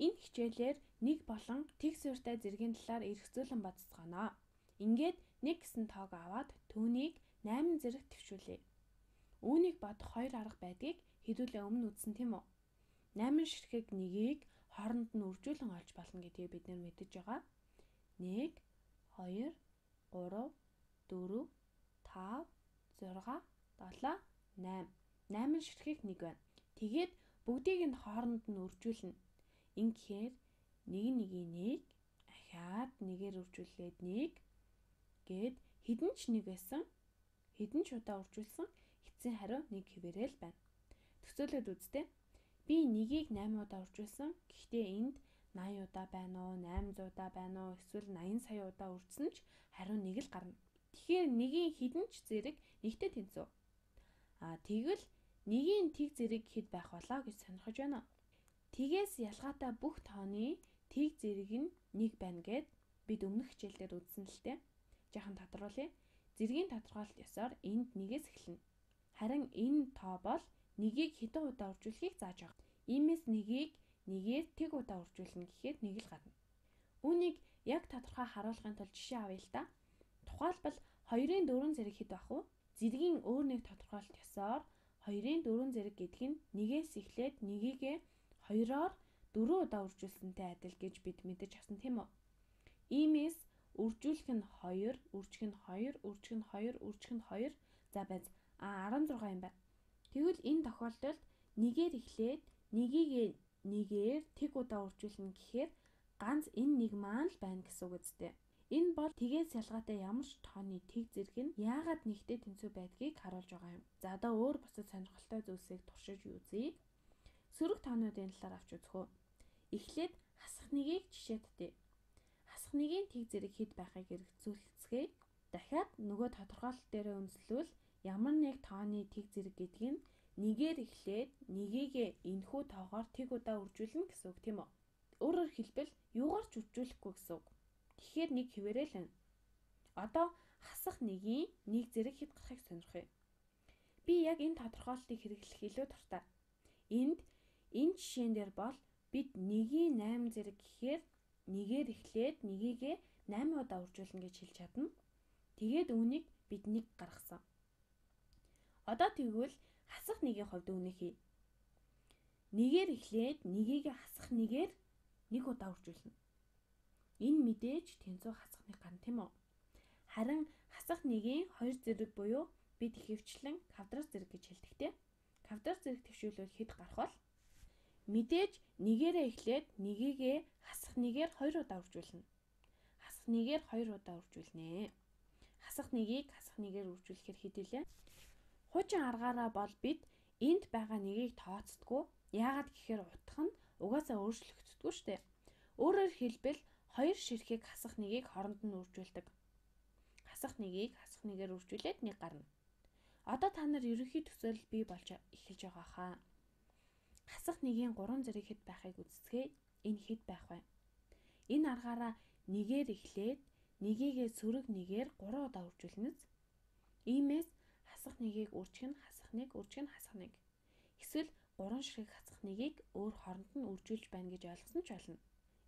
Энэ хичээлээр нэг болон тэгс суурьтай зэргийн талаар эргцүүлэн бодцгоно. Ингээд нэг гэсэн тоог аваад түүнийг 8 зэрэг төвшүүлье. Үүнийг бодох хоёр арга байдгийг хэдүүлээ өмнө үзсэн тийм үү? 8 ширхэг нэгийг хооронд нь үржүүлэн олж болно гэдгийг бид нар мэдэж байгаа. 1 2 3 4 5 6 7 8. 8 ширхэг нэг байна. Тэгээд бүгдийг нь хооронд нь үржүүлнэ. Ингэхээр нэг ахаад нэгээр үржүүлээд нэг гээд хэдэн ч нэг байсан. Хэдэн ч удаа үржүүлсэн эцсийн хариу нэг хэвээрэл байна. Төсөөлөд үзтээ. Би нэгийг 8 удаа үржүүлсэн. Гэхдээ энд 80 удаа байна уу, 800 удаа байна уу, эсвэл 80 сая удаа үржсэн ч хариу нэг л гарна. Тэгэхээр нэгийн хэдэн ч зэрэг нэгтэй тэнцүү. Тэгвэл нэгийн тэг зэрэг хэд байх болоо гэж сонирхож байна. Тгээс ялгаатай бүх тооны тэг зэрэг нь 1 байна гэд бид өмнөх хичээлдэр үзсэн л дээ. Жаахан тодруулъя. Зэргийн тодорхойлолт ёсоор энд нэгээс эхэлнэ. Харин энэ тоо бол нэгийг хэдэн удаа үржүүлэхийг зааж байгаа. Иймээс нэгийг нэгээр тэг удаа үржүүлнэ гэхээр нэг л гарна. Үүнийг яг тодорхой харуулахын тулд жишээ авъя л да. Тухайлбал 2-ын 4 зэрэг хэд байх вэ? Зэргийн өөр нэг тодорхойлолт ёсоор 2-ын 4 зэрэг гэдэг нь нэгээс эхлээд нёгийгээ 2-оор 4 удаа үржүүлсэнтэй адил гэж бид мэдэж авсан тийм үү? Иймээс үржүүлэх нь 2, үржих нь 2, үржих нь 2, үржих нь 2. За байж 16 юм байна. Тэгвэл энэ тохиолдолд нэгээр эхлээд нёгийгээ нэгээр тэг удаа үржүүлнэ гэхээр ганц энэ нэг маань л байна гэсэн үг үстэй. Энэ бол тгээс ялгаатай ямар ч тооны тэг зэрэг нь яагаад нэгтэй тэнцүү байдгийг харуулж байгаа юм. За одоо өөр бусад сонирхолтой зүйлсийг туршиж үзье. Сөрөг тоонуудын талаар авч үзэх үү. Эхлээд хасах нэгийг жишээдтээ. Хасах нэгийн тэг зэрэг хэд байхыг эргцүүлцгээе. Дахиад нөгөө тодорхойлолт дээрээ үндэслэвэл ямар нэг тооны тэг зэрэг гэдэг нь нэгээр эхлээд нёгийгээ энэхүү тоогоор тэг удаа үржүүлнэ гэсэн үг тийм үү? Өөрөөр хэлбэл юугаар ч үржүүлэхгүй гэсэн үг. Тэгэхээр нэг хэвээрэл байна. Одоо хасах нэгийн нэг зэрэг хэд гарахыг сонирхъя. Би яг энэ тодорхойлолтыг хэрэглэх илүү дуртай. Энэ жишээн дээр бол бид нэгийн 8 зэрэг гэхээр нэгээр эхлээд нёгийгээ 8 удаа үржүүлнэ гэж хэлж чадна. Тэгээд үүнийг бид нэг гаргасан. Одоо тэгвэл хасах нэгийн хувьд үүнийг хий. Нэгээр эхлээд нёгийгээ хасах нэгээр 1 удаа үржүүлнэ. Энэ мэдээж тэнцүү хасах нэг гарна тийм үү? Харин хасах нэгийн 2 зэрэг буюу бид ихэвчлэн квадрат зэрэг гэж хэлдэг тийм. Квадрат зэрэг төвшүүлвэл хэд гарах вэ? Мэдээж нэгээрээ эхлээд нёгийгээ хасах нэгээр 2 удаа үржүүлнэ. Хасах нэгээр 2 удаа үржүүлнэ. Хасах нэгийг хасах нэгээр үржүүлэхээр хэд илээ? Хуучин аргаараа бол бид энд байгаа нэгийг тооцдоггүй. Яагаад гэхээр утга нь угаасаа өөрчлөгддөггүй шүү дээ. Өөрөөр хэлбэл 2 ширхэг хасах нэгийг хооронд нь үржүүлдэг. Хасах нэгийг хасах нэгээр үржүүлээд нэг гарна. Одоо та нар ерөнхий төсөөлөл бий болж эхэлж байгаа хаа. Хасах нэгийн 3 зэрэг хэд байхыг үздэсгээ. Энэ хэд байх вэ? Энэ аргаараа нэгээр эхлээд нёгийгээ сөрөг нэгээр 3 удаа үржүүлнэз. Иймээс хасах нэгийг үржих нь хасах нэг, үржих нь хасах нэг. Эсвэл 3 ширхэг хасах нэгийг өөр хооронд нь үржүүлж байна гэж ойлгосон ч болно.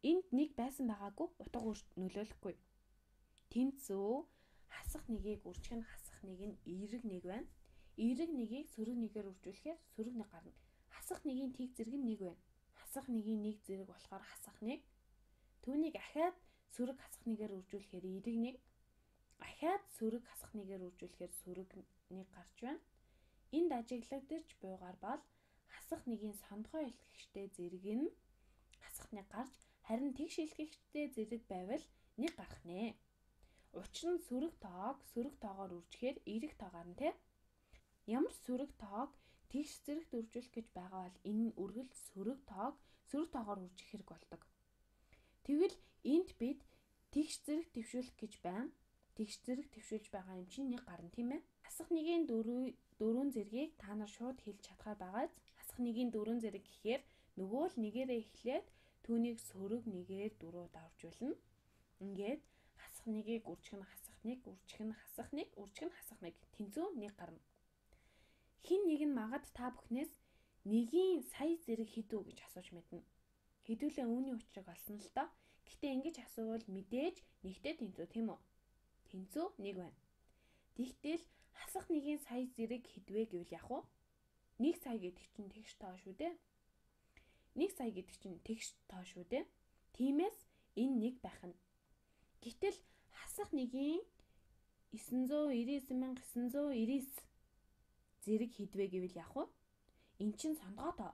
Энд нэг байсан байгаагүй утга нөлөөлөхгүй. Тэнцүү хасах нэгийг үржих нь хасах нэг нь эерэг нэг байна. Эерэг нэгийг сөрөг нэгээр үржүүлэхээр сөрөг нэг гарна. Хасах нэгийн тэг зэрэг нь 1 байна. Хасах нэгийн нэг зэрэг болохоор хасах 1. Түүнийг ахаад сөрөг хасах нэгээр үржүүлэхээр эерэг 1. Ахаад сөрөг хасах нэгээр үржүүлэхээр сөрөг 1 гарч байна. Энд ажиглагдаж буйгаар бол хасах нэгийн сондгой илтгэгчтэй зэрэг нь хасах 1 гарч харин тэгш илтгэгчтэй зэрэг байвал 1 гарах нэ. Учир нь сөрөг тоогоор үржихээр эерэг тоо гарна те. Ямар сөрөг тоог тэгш зэрэгт үржүүлэх гэж байгаа бол энэ нь үргэлж сөрөг тоогоор үржих хэрэг болдог. Тэгвэл энд бид тэгш зэрэг төвшүүлэх гэж байна. Тэгш зэрэг төвшүүлж байгаа юм чинь 1 гарна тийм ээ. Хасах нэгийн 4 зэргийг та нар шууд хэлж чадхаар байгааз. Хасах нэгийн 4 зэрэг гэхээр нөгөө л нэгээрээ эхлээд түүнийг сөрөг нэгээр 4 удаа үржүүлнэ. Ингээд хасах нэгийг үржих нь хасах 1, үржих нь хасах 1, үржих нь хасах 1 тэнцүү 1 гарна. Хин нэг нь магад та бүхнээс нэгийн сая зэрэг хэд үү гэж асууж мэднэ. Хэдүүлээ үүний учрыг олсон л доо. Гэхдээ ингэж асуувал мэдээж нэгтэй тэнцүү тийм үү? Тэнцүү нэг байна. Тэгтэл хасах нэгийн сая зэрэг хэдвэ гэвэл яах вэ? 1 сая гэдэг чинь тэгш тоо шүү дээ. 1 сая гэдэг чинь тэгш тоо шүү дээ. Тиймээс энэ нэг байх нь. Гэтэл хасах нэгийн 999,999 зэрэг хэдвэ гэвэл яах вэ? Эн чинь сонгоо тоо.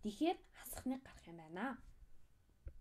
Тэгэхээр хасах нэг гарах юм байна.